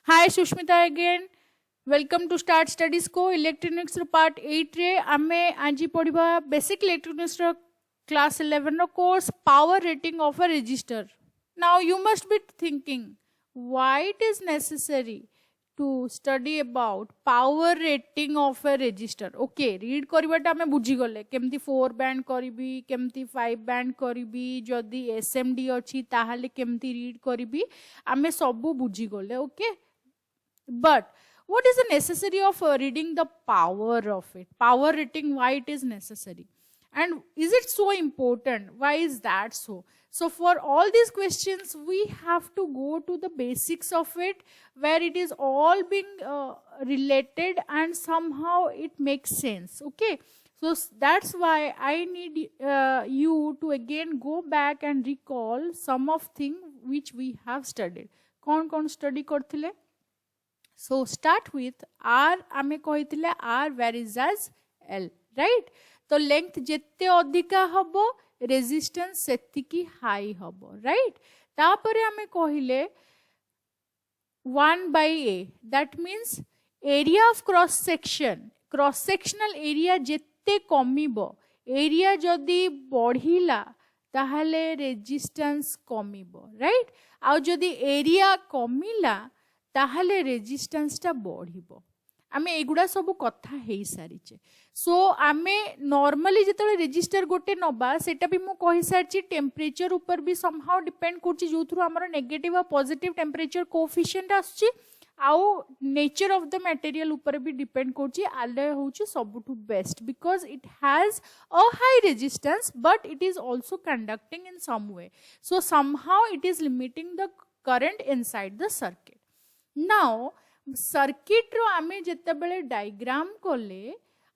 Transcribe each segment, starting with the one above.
Hi Sushmita again. Welcome to Start Studies Co Electronics row part 8 रे आमे आजी पढ़िबा basic electronics row class 11 row course power rating of a register. Now you must be thinking why it is necessary to study about power rating of a register. Okay, read करिबाटा आमे बुझी गले केमती 4 band करिबी केमती 5 band करिबी जदी SMD अछि ताहाले केमती read करिबी आमे सबु बुझी गले. Okay, but what is the necessary of reading the power of it? Power rating, why it is necessary? And is it so important? Why is that so? So for all these questions, we have to go to the basics of it, where it is all being related and somehow it makes sense. Okay. So that's why I need you to again go back and recall some of things which we have studied. कौन study करथिले? So start with R आमे कहिथिले R varies as L, right? तो length जेते अधिका हबो resistance सेतिकी high हबो, right? तापरे आमे कहिले 1 by A, that means area of cross sectional area जेते कमिबो, area जदी बढ़िला ताहले resistance कमिबो, right? आउ जदी area कमिला ताहले रेजिस्टेंस टा बढ़िबो. आमे एगुडा सब कथा हेई सारिचे. सो आमे नॉर्मली जेतले रेजिस्टर गोटे नबा सेटा भी मु कहि सारची टेम्परेचर ऊपर भी समहाउ डिपेंड करची जोथुर हमर नेगेटिव और पॉजिटिव टेम्परेचर कोएफिशिएंट आछी आउ नेचर ऑफ द मटेरियल ऊपर भी डिपेंड करची. आलय होची सबटु best because it has a high resistance but it is also conducting in some way. So somehow it is limiting the current inside the circuit. Now circuit रो आमे जेते बेले डायग्राम कोले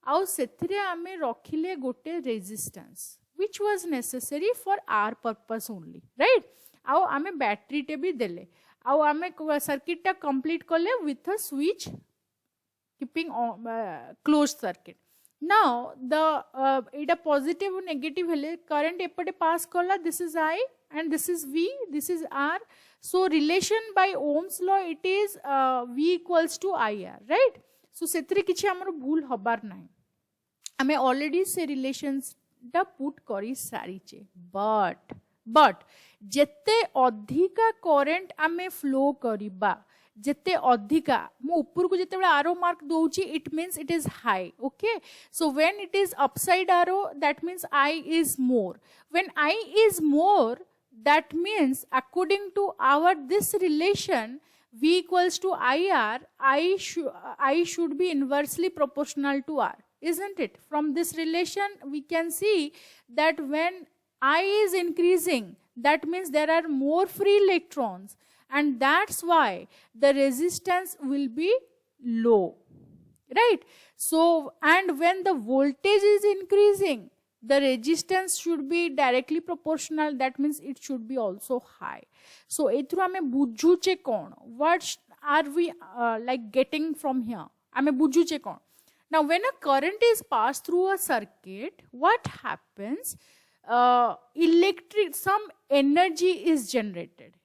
आउ सेथिरे आमे रखिले गोटे resistance which was necessary for our purpose only, right? आउ आमे बैटरी टे भी देले आउ आमे सर्किट टा कंप्लीट कोले with a switch keeping closed circuit. Now the it a positive or negative hele current epate pass kola, this is I and this is V, this is R. So relation by Ohm's law it is V equals to IR, right? So सेतरे किछि हमर भूल हबार नाही. आमे already से relations टा put करी सारिचे. but जेते अधिका current आमे flow करिबा जेते अधिका मु ऊपर को जेते आरो mark दोउची it means it is high. Okay, so when it is upside arrow that means I is more. When I is more, that means according to our this relation V equals to IR, I should be inversely proportional to R, isn't it? From this relation we can see that when I is increasing, that means there are more free electrons, and that's why the resistance will be low, right? So and when the voltage is increasing, the resistance should be directly proportional, that means it should be also high. So एथुर आमे बुझुचे कोन, what are we like getting from here? आमे बुझुचे कोन. Now when a current is passed through a circuit, what happens? Some energy is generated.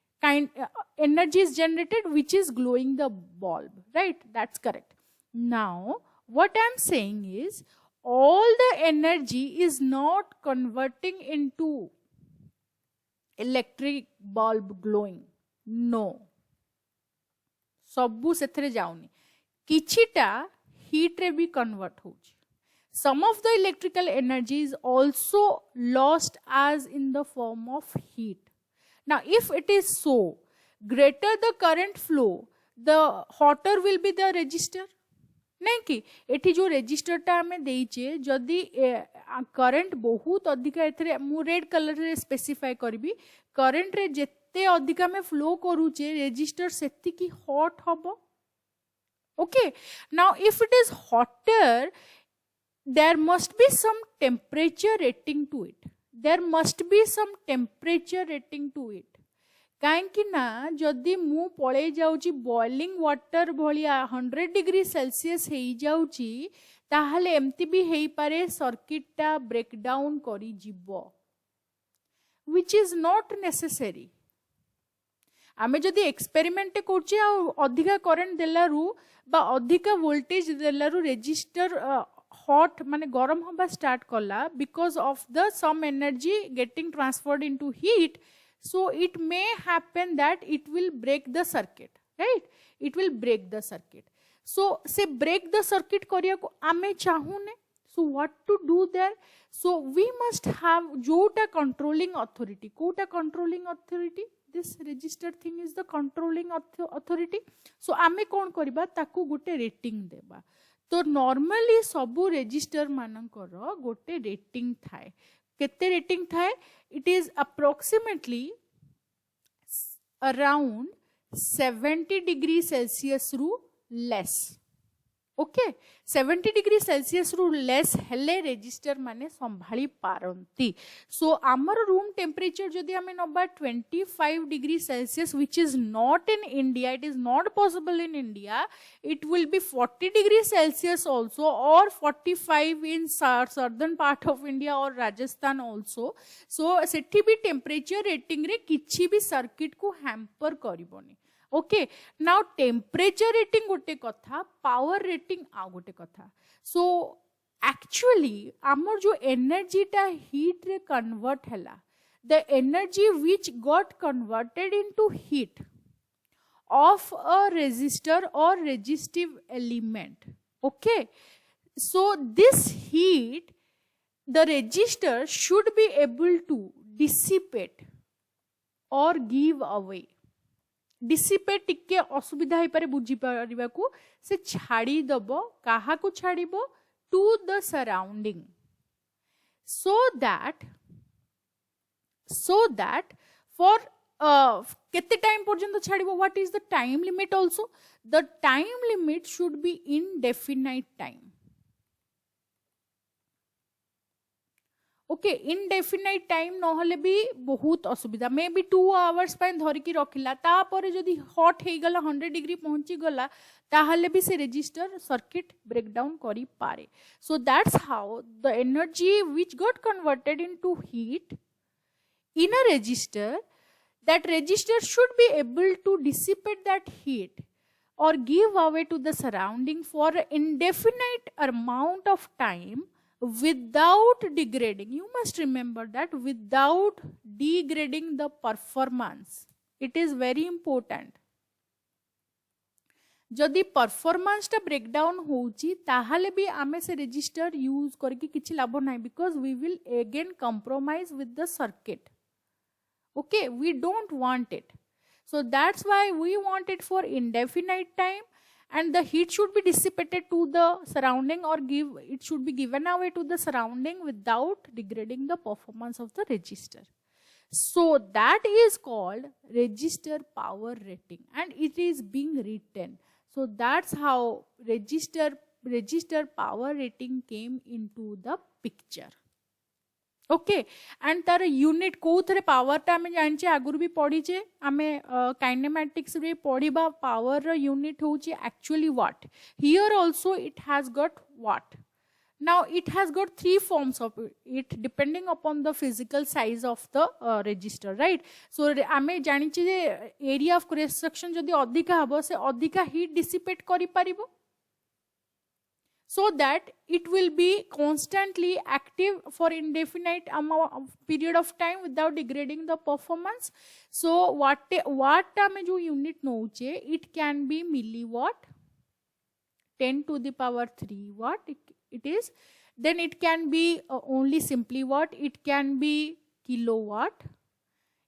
Energy is generated which is glowing the bulb, right? That's correct. Now what I'm saying is all the energy is not converting into electric bulb glowing. No. सबु सेथरे जाउनी. किछिटा heat रे भी convert होची. Some of the electrical energy is also lost as in the form of heat. Now if it is so, greater the current flow, the hotter will be the resistor. नहीं कि एठी जो resistor टा हमें देइचे जदी current बहुत अधिका एथरे मु रेड कलर रे स्पेसिफाई करबी करंट रे जेते अधिका में फ्लो करूचे रेजिस्टर सेति की हॉट हबो. Okay, now if it is hotter, there must be some temperature rating to it. There must be some temperature rating to it. काहेकि ना जदि मु पळे जाउची बॉइलिंग वाटर भलिया 100 डिग्री सेल्सियस हेई जाउची ताहले एम्ति भी हेई पारे सर्किट टा ब्रेक डाउन करी जिवो, which is not necessary. आमे जदि एक्सपेरिमेंट करछे आ अधिका करंट देलारू बा अधिका वोल्टेज देलारू रेजिस्टर हॉट माने गरम होबा स्टार्ट कला because of the some energy getting transferred into heat, so it may happen that it will break the circuit, right? It will break the circuit. So say break the circuit kariya ko ame chahune, so what to do there? So we must have jota controlling authority. Kota controlling authority? This register thing is the controlling authority. So ame kon kariba taku gote rating deba. तो normally सबु register मानकर गोटे rating थाए. केते rating थाए? It is approximately around 70 degree Celsius रू less. Okay 70 degree Celsius रु less हेले रेजिस्टर माने संभाली पारंती. सो आमर रूम टेम्परेचर जदि आमे नबा 25 degree Celsius which is not in India, it is not possible in India, it will be 40 degree Celsius also और 45 इन सर्दर्न पार्ट ऑफ इंडिया और राजस्थान आल्सो. सो सेठी भी टेम्परेचर रेटिंग रे किछि भी सर्किट को हैम्पर करिवोनी. ओके नाउ टेम्परेचर रेटिंग गोटे कथा, पावर रेटिंग आ गोटे कथा. सो एक्चुअली आमर जो एनर्जी टा हीट रे कन्वर्ट हैला, the energy which got converted into heat of a resistor or resistive element. Okay so this heat the resistor should be able to dissipate or give away. Dissipate टिके असुविधा हो पारे बुझी Paribas को से छाड़ी दबो, काहा को छाड़िबो? To the surrounding, so that for केते टाइम पर्यंत छाड़िबो? What is the time limit also? The time limit should be indefinite time. Okay indefinite time नहले भी बहुत असुविधा, मे बी 2 आवर्स पाइन धरिकी रखिला, तापरे जदि हॉट हे गला 100 डिग्री पहुंची गला ताहले भी से रेजिस्टर सर्किट ब्रेकडाउन करी पारे. So that's how the energy which got converted into heat in a register, that register should be able to dissipate that heat or give away to the surrounding for an indefinite amount of time without degrading. You must remember that without degrading the performance. It is very important. जदि performance टा breakdown होउची ताहाले भी आमे से register use करके किछि लाभ नाही, because we will again compromise with the circuit. Okay, we don't want it. So that's why we want it for indefinite time, and the heat should be dissipated to the surrounding or it should be given away to the surrounding without degrading the performance of the register. So that is called register power rating, and it is being written. So that's how register power rating came into the picture. Okay and तार unit को थरे power टा हमें जानचे आगुर भी पढ़ी जे हमें kinematics रे पढ़ीबा पावर रो यूनिट होची actually watt. Here also it has got watt. Now it has got 3 forms of it depending upon the physical size of the resistor, right. So हमें जानिचे जे एरिया ऑफ क्रॉस सेक्शन जदी अधिका हबो से अधिका हीट डिसिपेट करि परिबो, so that it will be constantly active for indefinite period of time without degrading the performance. So watt में जो unit नौचे, it can be milliwatt, 10 to the power 3 watt it is. Then it can be only simply watt, it can be kilowatt,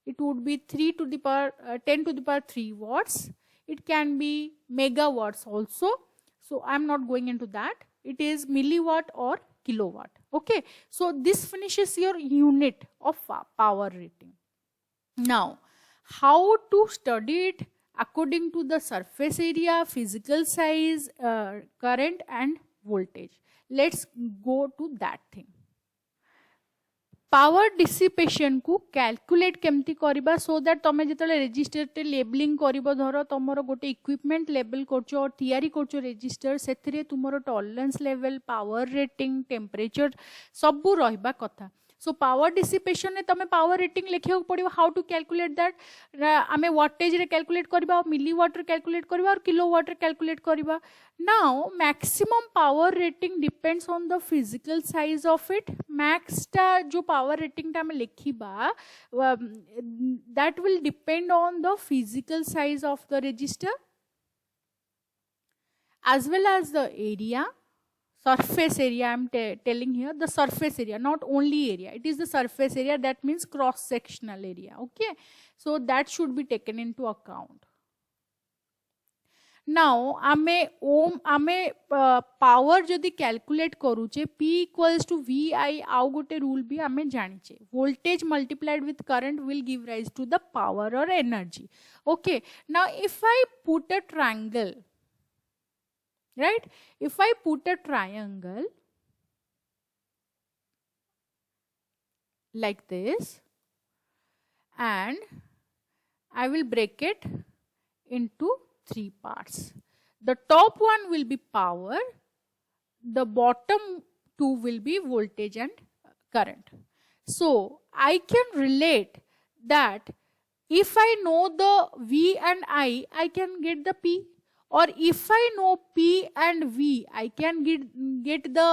it would be 3 to the power 10 to the power 3 watts. It can be megawatts also, so I am not going into that. It is milliwatt or kilowatt. Okay, so this finishes your unit of power rating. Now how to study it according to the surface area, physical size, current and voltage. Let's go to that thing. Power dissipation को calculate केमती करिबा, so that तमे जेतले register ते labelling करिवो, धरो तमरो गोटे equipment label करछो और तयारी करछो रजिस्टर, सेथिरे तुमरो tolerance level, power rating, temperature सबु रहबा कथा. सो पावर डिसिपेशन ने तमे पावर रेटिंग लिखिया पड़ो हाउ टू कैलकुलेट दैट आमे वाटेज रे कैलकुलेट करबा मिली वाट रे कैलकुलेट करबा और किलो वाट रे कैलकुलेट करबा now maximum power rating depends on the physical size of it max टा जो पावर रेटिंग टा आमे लिखिबा that will depend on the physical size of the resistor as well as the area surface area I'm telling here the surface area not only area it is the surface area that means cross sectional area okay so that should be taken into account now ame power jodi calculate करूचे P equals to VI आउ गोटे rule भी आमे जानिचे voltage multiplied with current will give rise to the power or energy okay now if I put a triangle right if I put a triangle like this and I will break it into 3 parts the top one will be power the bottom 2 will be voltage and current so I can relate that if I know the V and I can get the P or if I know P and V, I can get the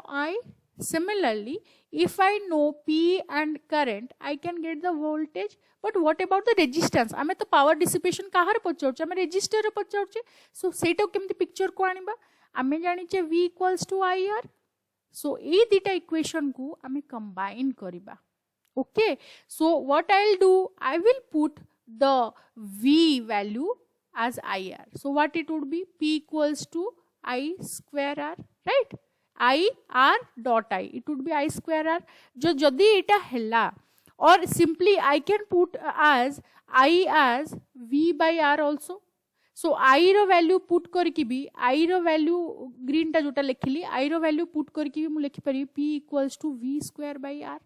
I. Similarly, if I know P and current, I can get the voltage. But what about the resistance? आमे तो power dissipation कहाँ पचाऊचे? आमे resistor रे पचाऊचे. So सेटा केमती picture को आनिबा? आमे जानिचे V equals to IR. So ये दिटा equation को आमे combine करिबा. Okay, so what I'll do, I will put the V value as IR. So what it would be? P equals to I square R, right? I R dot I. It would be I square R. जो जदि इटा हेला or simply I can put as I as V by R also. So I row value put करके भी I row value green टा जोटा लिखिली I row value put करके भी मु लिखि पारि P equals to V square by R.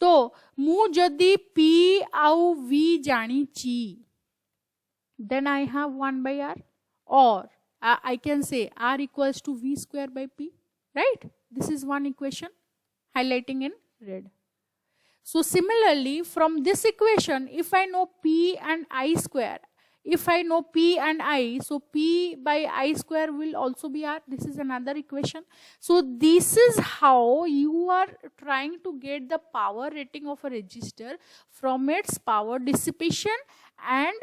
तो मु जदि P आउ V जानिची then I have 1 by R or I can say R equals to V square by P, right? This is one equation highlighting in red. So similarly from this equation if I know P and I square, if I know P and I, so P by I square will also be R. This is another equation. So this is how you are trying to get the power rating of a resistor from its power dissipation and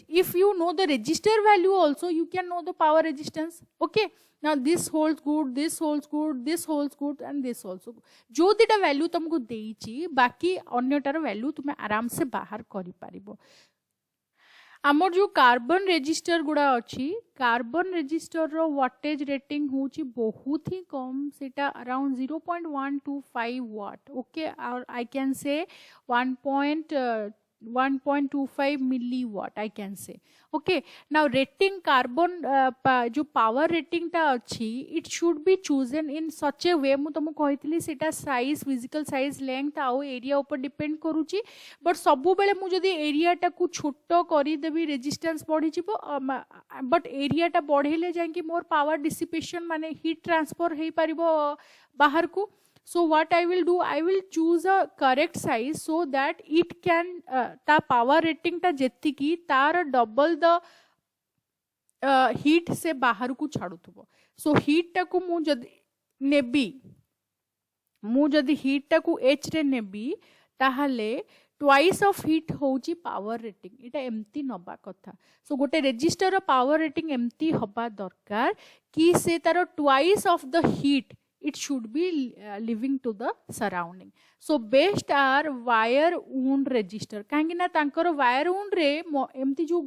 if you know the resistor value also you can know the power resistance. Okay. Now this holds good, this holds good, this holds good and this also good. जो दिटा value तुमको देइची बाकी अन्यटार value तुम्हें आराम से बाहर करि पारिबो. आमर जो कार्बन रेजिस्टर गुड़ा अच्छी कार्बन रेजिस्टर रो वाटेज रेटिंग होची बहुत ही कम सेटा अराउंड 0.125 वाट ओके और I can say 1.25 milliwatt I can say. Okay, now rating carbon जो power rating टा अच्छी it should be chosen in such a way मु तुमको कहितली सेटा size physical size length आउ area ऊपर depend करूची but सबु बेले मु जदी area टा को छोटो करी देबी resistance बढ़ी जिवो but area टा बढ़ेले जाय कि मोर power dissipation माने heat transfer हेई परिबो बाहर को. So what I will do, I will choose a correct size so that it can ta power rating ta जेति की तार double the heat से बाहर को छाड़ू थुबो. So heat टा को मु जदी heat टा को H रे नेबी ताहले twice of heat होची power rating इटा एम्ति नबा कथा. So गोटे register power rating एम्ति हबा दरकार कि से तार twice of the heat it should be living to the surrounding. So best are wire wound register काहेकि ना तांकर wire wound रे एम्ति जो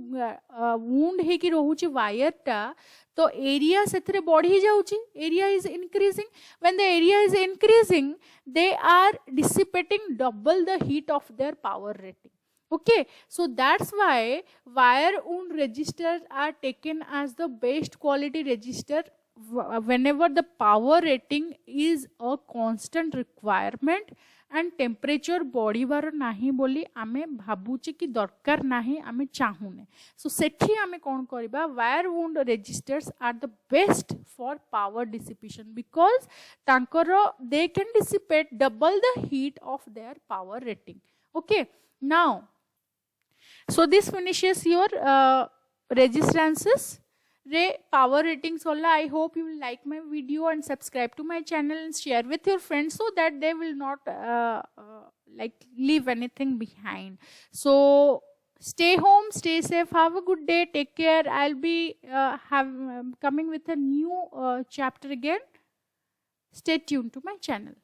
wound हे कि रहूची wire टा तो area सेथरे बढ़ी जाउची area is increasing. When the area is increasing they are dissipating double the heat of their power rating. Okay, so that's why wire wound registers are taken as the best quality register whenever the power rating is a constant requirement and temperature बढ़िबार नाही बोली आमे भाबुचे कि दरकार नाही आमे चाहुने सो सेठी आमे कोन करबा wire wound resistors are the best for power dissipation because तांकर they can dissipate double the heat of their power rating okay now so this finishes your resistances रे power ratings होला. I hope you will like my video and subscribe to my channel and share with your friends so that they will not like leave anything behind. So stay home, stay safe, have a good day, take care. I'll be coming with a new chapter again. Stay tuned to my channel.